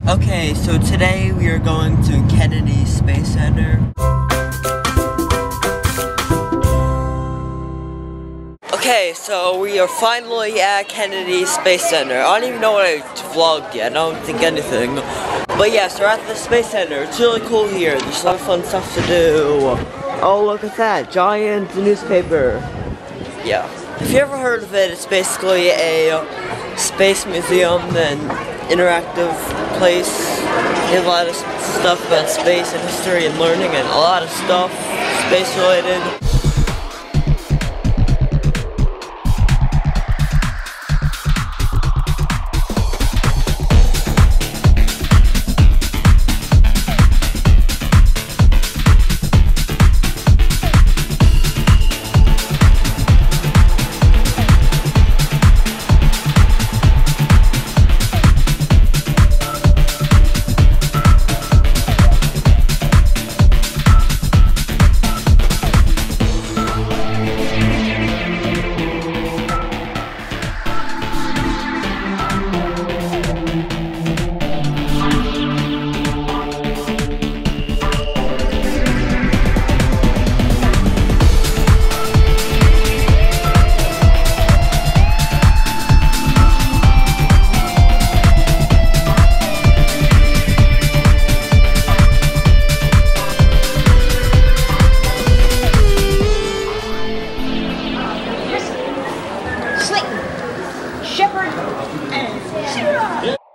Okay, so today we are going to Kennedy Space Center. Okay, so we are finally at Kennedy Space Center. I don't even know what I vlogged yet. I don't think anything. But yes, we're at the Space Center. It's really cool here. There's a lot of fun stuff to do. Oh, look at that. Giant newspaper. Yeah. If you ever heard of it, it's basically a space museum and interactive place. They have a lot of stuff about space and history and learning and a lot of stuff space related.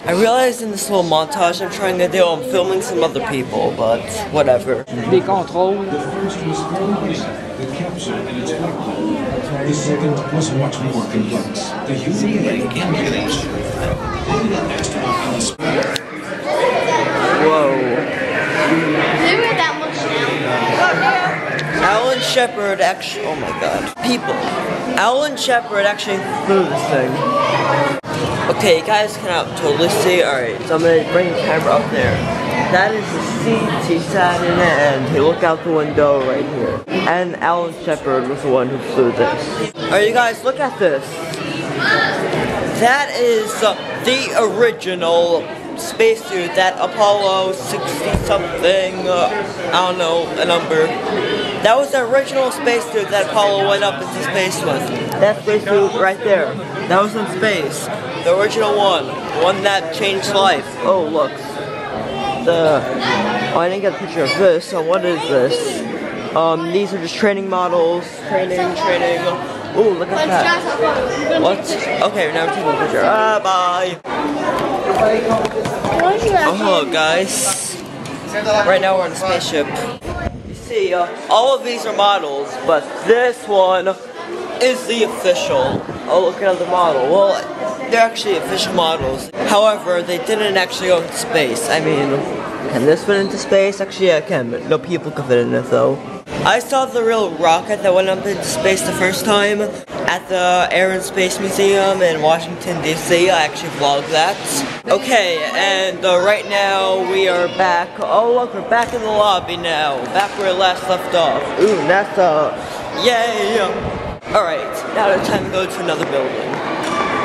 I realized in this little montage I'm trying to do, I'm filming some other people, but whatever. Des contrôles. The second was much more complex. The human leg engaged. Whoa. They were that much now. Alan Shepard actually, oh my god. People. Alan Shepard actually flew this thing. Okay, you guys cannot totally see. Alright, so I'm gonna bring the camera up there. That is the seat he sat in and he looked out the window right here. And Alan Shepard was the one who flew this. Alright, you guys, look at this. That is the original spacesuit that Apollo 60-something, I don't know, a number. That was the original spacesuit that Apollo went up into space with. That spacesuit right there. That was in space. The original one. The one that changed life. Oh, look. Oh, I didn't get a picture of this, so what is this? These are just training models. Training. Ooh, look at that. What? Okay, now I'm taking a picture. Bye. Oh, hello, guys. Right now we're on a spaceship. You see, all of these are models, but this one is the official. Oh, look at the model. Well, they're actually official models. However, they didn't actually go into space. I mean, can this fit into space? Actually, yeah, it can, but no people can fit in it, though. I saw the real rocket that went up into space the first time at the Air and Space Museum in Washington, D.C. I actually vlogged that. Okay, and right now we are back. Oh, look, we're back in the lobby now. Back where we last left off. Ooh, NASA. Yay! Alright, now it's time to go to another building.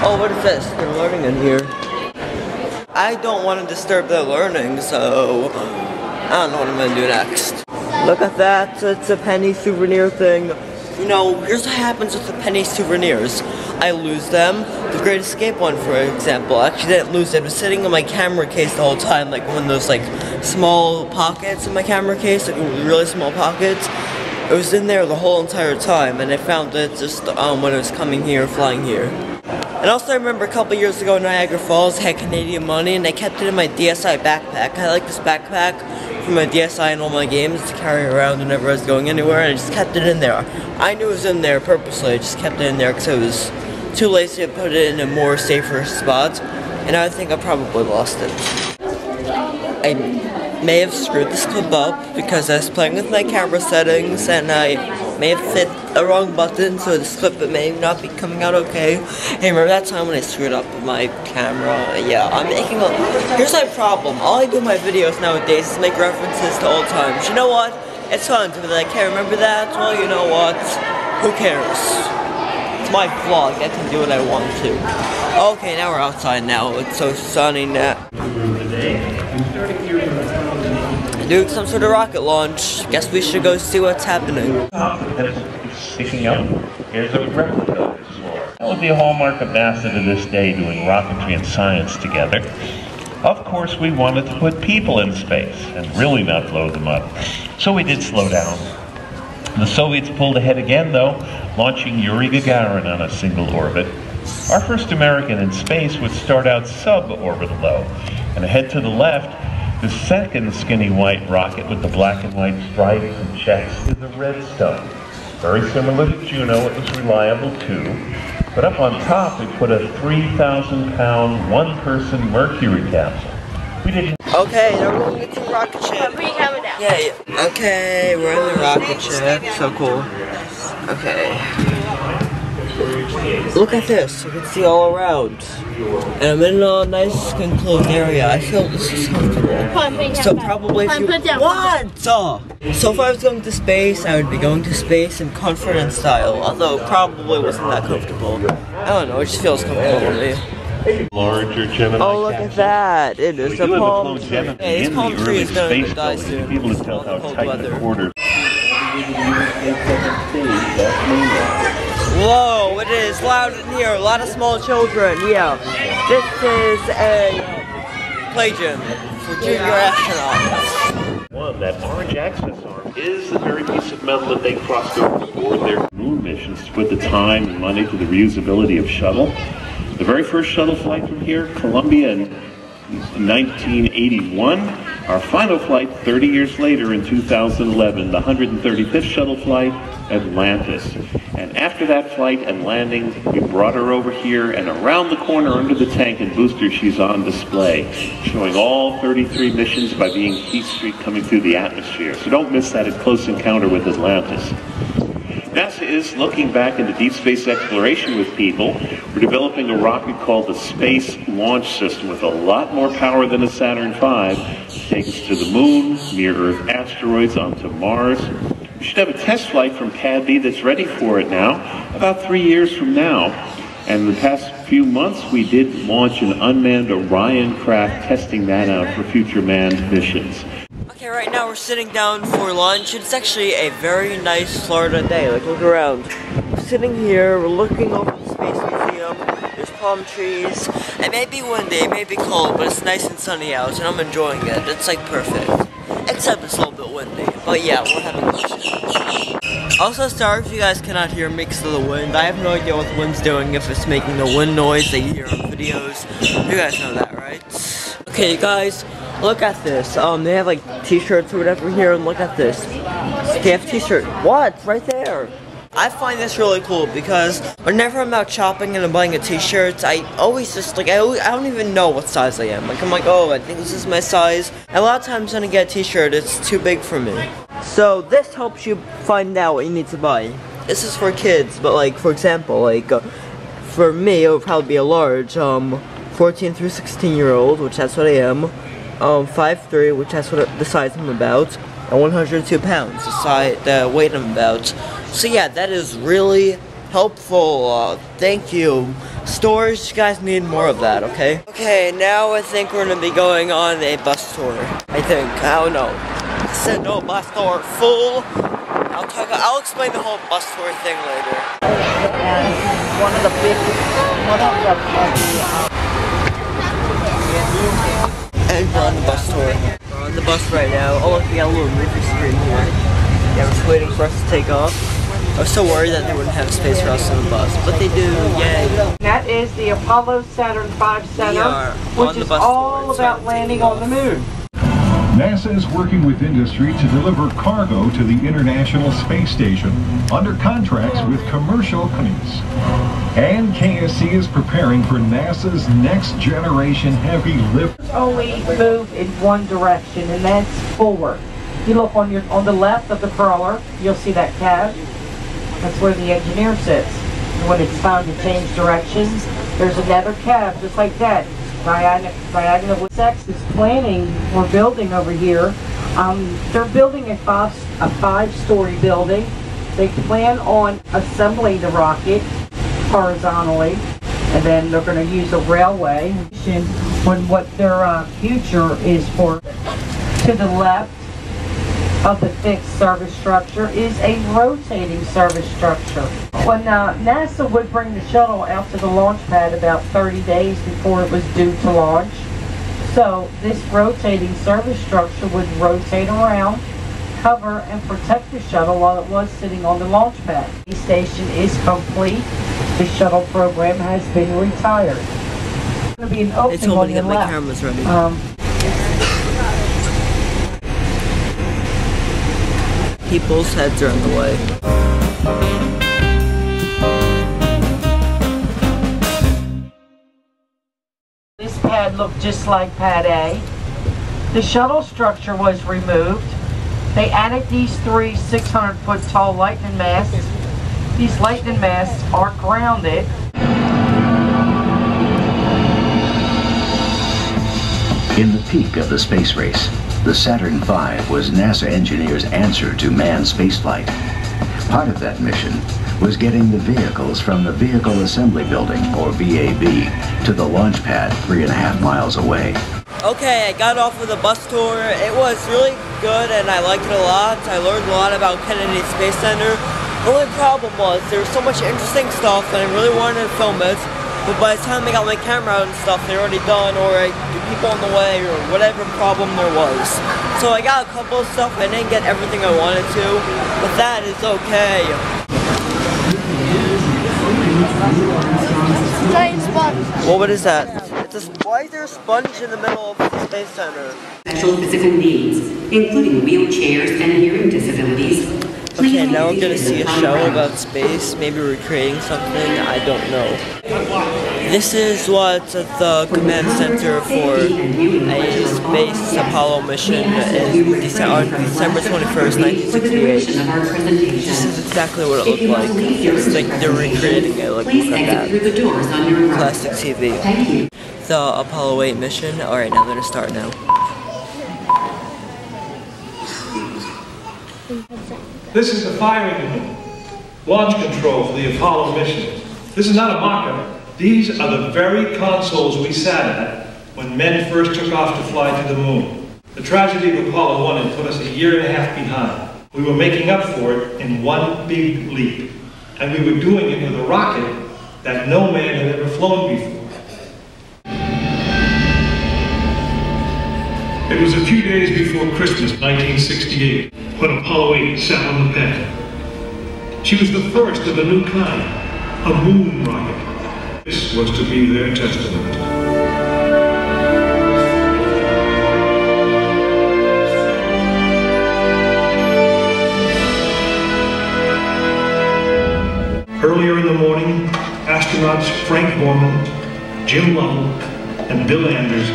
Oh, what is this? They're learning in here. I don't want to disturb their learning, so I don't know what I'm gonna do next. Look at that, it's a penny souvenir thing. You know, here's what happens with the penny souvenirs. I lose them. The Great Escape one, for example, I actually didn't lose it. It was sitting in my camera case the whole time, like one of those like small pockets in my camera case, like really small pockets. It was in there the whole entire time, and I found it just when it was coming here, flying here. And also I remember a couple years ago in Niagara Falls, I had Canadian money, and I kept it in my DSi backpack. I like this backpack for my DSi and all my games to carry around whenever I was going anywhere, and I just kept it in there. I knew it was in there purposely, I just kept it in there because I was too lazy to put it in a more safer spot, and I think I probably lost it. I may have screwed this clip up because I was playing with my camera settings and I may have hit a wrong button, so this clip may not be coming out okay. Hey, remember that time when I screwed up with my camera? Yeah, I'm making a... Here's my problem. All I do in my videos nowadays is make references to old times. You know what? It's fun to be like, hey, remember that? Well, you know what? Who cares? It's my vlog. I can do what I want to. Okay, now we're outside now. It's so sunny now. Doing some sort of rocket launch. Guess we should go see what's happening. Sticking up. Here's a replica of this floor. That would be a hallmark of NASA to this day, doing rocketry and science together. Of course, we wanted to put people in space and really not blow them up. So we did slow down. The Soviets pulled ahead again, though, launching Yuri Gagarin on a single orbit. Our first American in space would start out suborbital, though. And ahead to the left, the second skinny white rocket with the black and white stripes and checks is a Redstone. Very similar to Juno, it was reliable too. But up on top, we put a 3,000-pound, one-person Mercury capsule. We didn't. Okay, now we're going to get the rocket ship. Put your camera down. Yeah. Okay, we're in the rocket ship. So cool. Okay. Look at this. You can see all around. And I'm in a nice enclosed area. I feel this is comfortable. So probably if you... What? So if I was going to space, I would be going to space in comfort and style. Although probably wasn't that comfortable. I don't know, it just feels comfortable to me. Larger Gemini. Oh, look at that. It is a palm tree. Hey, this palm tree is going to die soon. People to tell how tight the quarters. Whoa, it is loud in here. A lot of small children. Yeah. This is a play gym for junior astronauts. One, that orange access arm is the very piece of metal that they crossed over for their moon missions to put the time and money to the reusability of shuttle. The very first shuttle flight from here, Columbia in 1981. Our final flight 30 years later in 2011, the 135th shuttle flight, Atlantis. And after that flight and landing, we brought her over here, and around the corner under the tank and booster, she's on display, showing all 33 missions by being heat streak coming through the atmosphere. So don't miss that at Close Encounter with Atlantis. NASA is looking back into deep space exploration with people. We're developing a rocket called the Space Launch System with a lot more power than a Saturn V to take us to the moon, near-Earth asteroids, onto Mars. We should have a test flight from Pad B that's ready for it now, about 3 years from now. And in the past few months, we did launch an unmanned Orion craft, testing that out for future manned missions. Okay, right now we're sitting down for lunch. It's actually a very nice Florida day. Like, look around. We're sitting here, we're looking over the Space Museum. There's palm trees. It may be windy, it may be cold, but it's nice and sunny out, and I'm enjoying it. It's like perfect. Except it's a little bit windy. But yeah, we're having lunch. Also, sorry if you guys cannot hear me because of the wind. I have no idea what the wind's doing, if it's making the wind noise that you hear on videos. You guys know that, right? Okay, you guys. Look at this. They have like t-shirts or whatever here, and look at this. They have t-shirt. What? Right there. I find this really cool because whenever I'm out shopping and I'm buying a t-shirt, I always just like, I don't even know what size I am. Like, I'm like, oh, I think this is my size. And a lot of times when I get a t-shirt, it's too big for me. So this helps you find out what you need to buy. This is for kids, but like, for example, like, for me, it would probably be a large, 14 through 16-year-old, which that's what I am. 5'3", which that's what the size I'm about, and 102 pounds, the weight I'm about. So yeah, that is really helpful. Thank you. Stores, you guys need more of that, okay? Okay, now I think we're gonna be going on a bus tour. I think. I don't know. I said no bus tour, fool. I'll explain the whole bus tour thing later. And one of the and we're on the bus tour. We're on the bus right now. Oh look, we got a little movie screen here. Yeah, we're just waiting for us to take off. I was so worried that they wouldn't have space for us on the bus, but they do, yay. That is the Apollo Saturn V Center, which is all about landing on the moon. NASA is working with industry to deliver cargo to the International Space Station under contracts with commercial companies. And KSC is preparing for NASA's next generation heavy lift. Only move in one direction, and that's forward. You look on the left of the crawler, you'll see that cab. That's where the engineer sits. And when it's time to change directions, there's another cab just like that. Diagonal. Sex is planning or building over here. They're building a five-story building. They plan on assembling the rocket horizontally, and then they're going to use a railway. when what their future is for. To the left of the fixed service structure is a rotating service structure. When NASA would bring the shuttle out to the launch pad about 30 days before it was due to launch. So this rotating service structure would rotate around, cover, and protect the shuttle while it was sitting on the launch pad. The station is complete. The shuttle program has been retired. There's going to be an opening they told on me to your get left. my cameras ready. People's heads are in the way. This pad looked just like pad A. The shuttle structure was removed. They added these 3 600-foot tall lightning masts. These lightning masts are grounded. In the peak of the space race, the Saturn V was NASA engineers' answer to manned spaceflight. Part of that mission was getting the vehicles from the Vehicle Assembly Building, or VAB, to the launch pad 3.5 miles away. Okay, I got off of the bus tour. It was really good and I liked it a lot. I learned a lot about Kennedy Space Center. The only problem was there was so much interesting stuff and I really wanted to film it. But by the time I got my camera out and stuff, they're already done, or people on the way, or whatever problem there was. So I got a couple of stuff. I didn't get everything I wanted to, but that is okay. Giant sponge. Well, what is that? Why is there a sponge in the middle of the Space Center? Special physical needs, including wheelchairs and hearing disabilities. Okay, now we're gonna see a show about space, maybe recreating something, I don't know. This is what the command center for a space Apollo mission is on December 21st, 1968. This is exactly what it looked like. It's like they're recreating it, like look at that. Classic TV. The Apollo 8 mission. Alright, now I'm gonna start now. This is the firing launch control for the Apollo mission. This is not a mock-up. These are the very consoles we sat at when men first took off to fly to the moon. The tragedy of Apollo 1 had put us 1.5 years behind. We were making up for it in one big leap. And we were doing it with a rocket that no man had ever flown before. It was a few days before Christmas, 1968. When Apollo 8 sat on the pad. She was the first of a new kind, a moon rocket. This was to be their testament. Earlier in the morning, astronauts Frank Borman, Jim Lovell, and Bill Anders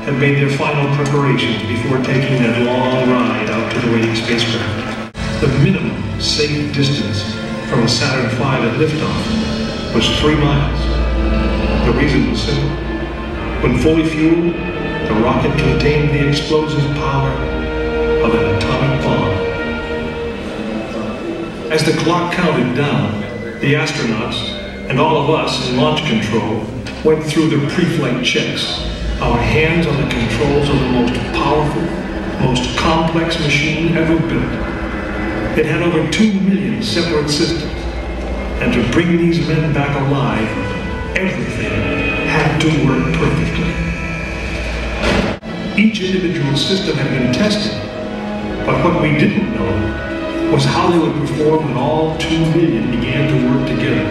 had made their final preparations before taking that long ride out to the waiting spacecraft. The minimum safe distance from a Saturn V at liftoff was 3 miles. The reason was simple. When fully fueled, the rocket contained the explosive power of an atomic bomb. As the clock counted down, the astronauts and all of us in launch control went through the pre-flight checks. Our hands on the controls of the most powerful, most complex machine ever built. It had over 2 million separate systems. And to bring these men back alive, everything had to work perfectly. Each individual system had been tested, but what we didn't know was how they would perform when all 2 million began to work together.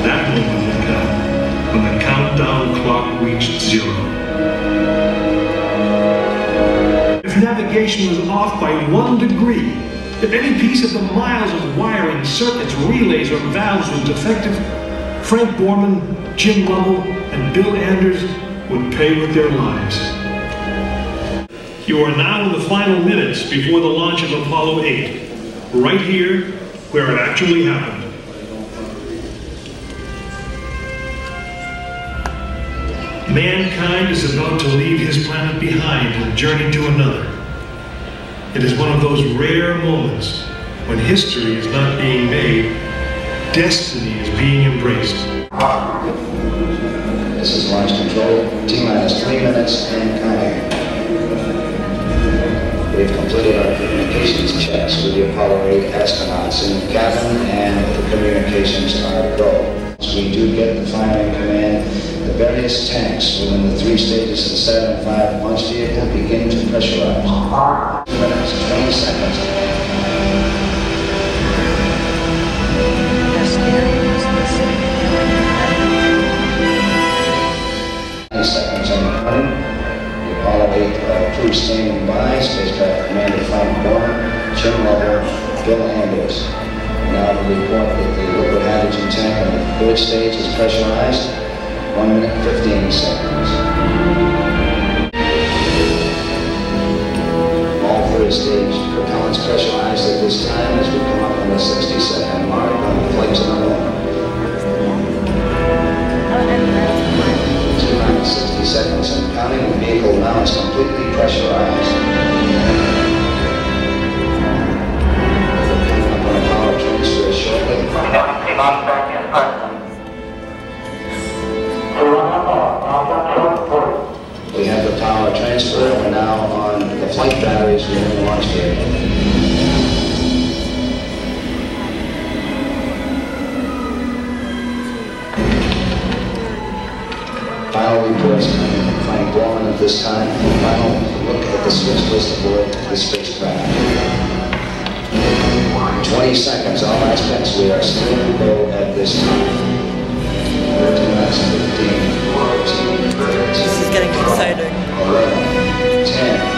That moment would come when the countdown clock reached 0. If navigation was off by 1 degree, if any piece of the miles of wiring, circuits, relays, or valves was defective, Frank Borman, Jim Lovell, and Bill Anders would pay with their lives. You are now in the final minutes before the launch of Apollo 8, right here where it actually happened. Mankind is about to leave his planet behind and journey to another. It is one of those rare moments when history is not being made, destiny is being embraced. This is launch control. T-minus 3 minutes and counting. We've completed our communications checks with the Apollo 8 astronauts in the cabin, and the communications are go. We do get the firing command. The various tanks within the 3 stages of the Saturn V launch vehicle begin to pressurize. 2 minutes, 20 seconds. Seconds on the counting. The Apollo 8 crew standing by, spacecraft commander Frank Borman, Jim Lovell, Bill Anders. Now the report that the liquid hydrogen tank on the 3rd stage is pressurized. 1 minute and 15 seconds. All 3rd stage propellants pressurized at this time as we come up on the 60-second mark on flight to the moon. 60 seconds and counting. The vehicle now is completely pressurized. We're coming up on a power transfer shortly. We have the power transfer. We're now on the flight batteries within the launch vehicle. Final reports coming from Frank Borman at this time. Final look at the switch list aboard the spacecraft. 20 seconds, all aspects. We are still to go at this time. 13 minutes, 15, 14, 13. This is getting exciting. 11, 10.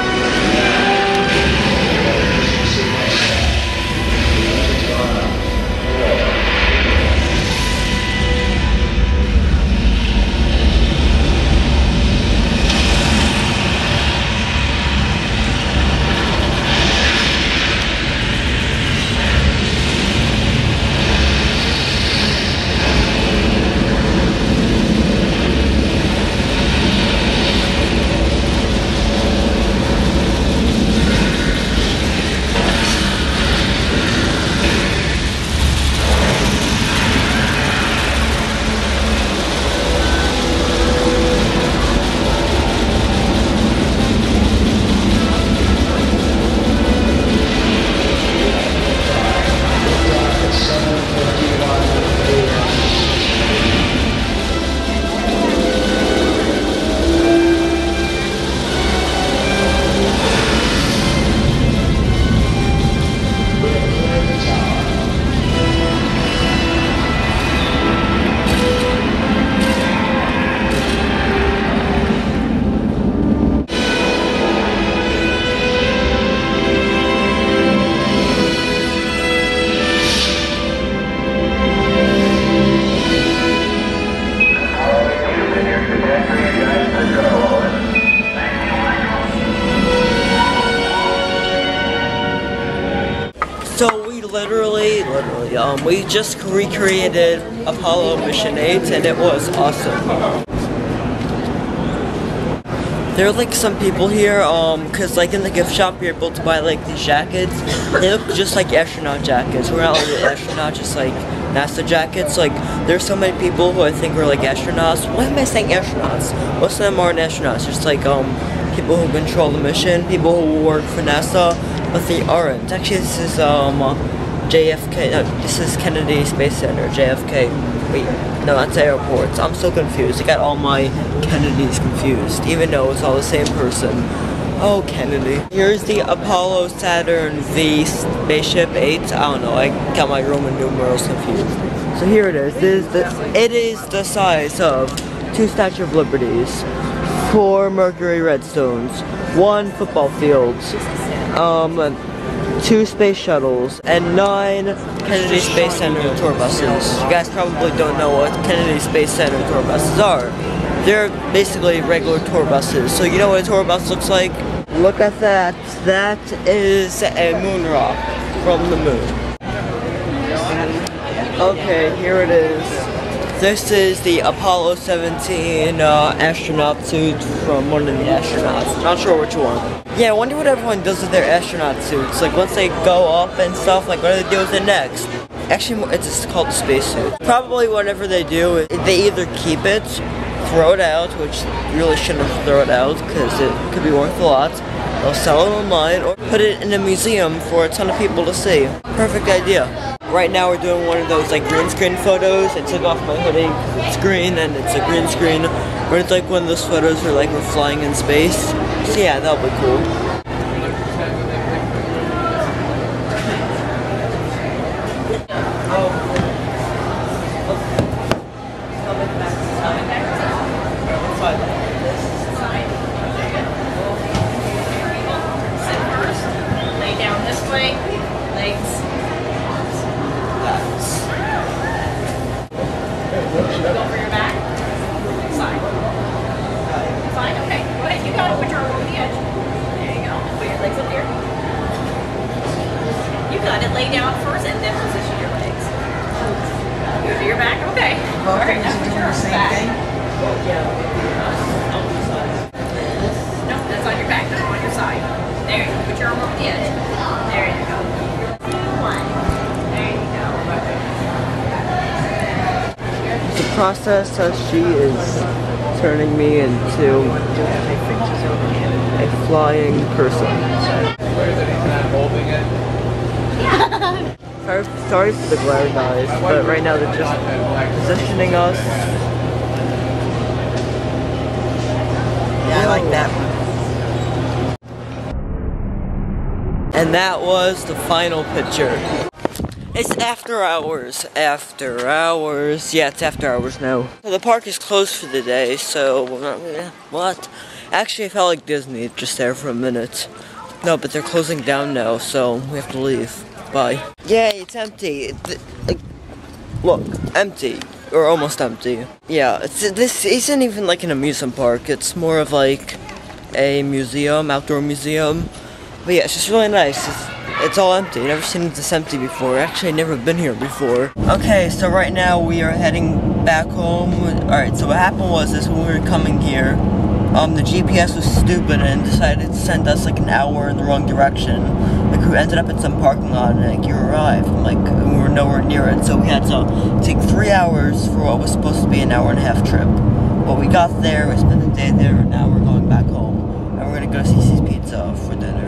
So we literally, we just recreated Apollo Mission 8 and it was awesome. There are like some people here, cause like in the gift shop you're able to buy like these jackets. They look just like astronaut jackets. We're not really astronauts, just like NASA jackets. Like there's so many people who I think are like astronauts. Why am I saying astronauts? Most of them aren't astronauts, just like people who control the mission, people who work for NASA, but they aren't. Actually this is JFK, no, this is Kennedy Space Center, JFK. Wait, no, that's airports. I'm so confused. I got all my Kennedys confused, even though it's all the same person. Oh, Kennedy. Here's the Apollo Saturn V Spaceship 8. I don't know, I got my Roman numerals confused. So here it is. It is the size of 2 Statue of Liberties, 4 Mercury Redstones, 1 football field, 2 space shuttles, and 9 Kennedy Space Center tour buses. You guys probably don't know what Kennedy Space Center tour buses are. They're basically regular tour buses. So you know what a tour bus looks like? Look at that. That is a moon rock from the moon. Okay, here it is. This is the Apollo 17 astronaut suit from one of the astronauts. Not sure which one. Yeah, I wonder what everyone does with their astronaut suits. Like once they go up and stuff, like what do they do with it next? Actually, it's just called a spacesuit. Probably whatever they do, they either keep it throw it out, which really shouldn't throw it out because it could be worth a lot. They'll sell it online or put it in a museum for a ton of people to see. Perfect idea. Right now we're doing one of those like green screen photos. I took off my hoodie because it's green and it's a green screen. But it's like one of those photos where like we're flying in space. So yeah, that'll be cool. Lay down first and then position your legs. Go to your back, okay. Alright, now put your back. No, that's on your back, that's on your side. There you go, put your arm on the edge. There you go. There you go. The process as she is turning me into a flying person. Sorry for the glare, guys, but right now they're just positioning us. Yeah, I like that one. And that was the final picture. It's after hours. After hours. Yeah, it's after hours now. So the park is closed for the day, so what? Actually, I felt like Disney just there for a minute. No, but they're closing down now, so we have to leave. Bye. Yay, it's empty. Look, empty. Or almost empty. Yeah, this isn't even like an amusement park. It's more of like a museum, outdoor museum. But yeah, it's just really nice. It's all empty. I've never seen this empty before. Actually, I've never been here before. Okay, so right now we are heading back home. Alright, so what happened was this when we were coming here. The GPS was stupid and decided to send us like an hour in the wrong direction. Like we ended up in some parking lot and like you arrived, and, like we were nowhere near it. So we had to take 3 hours for what was supposed to be an hour and a half trip. But we got there, we spent the day there, and now we're going back home. And we're gonna go to CC's Pizza for dinner.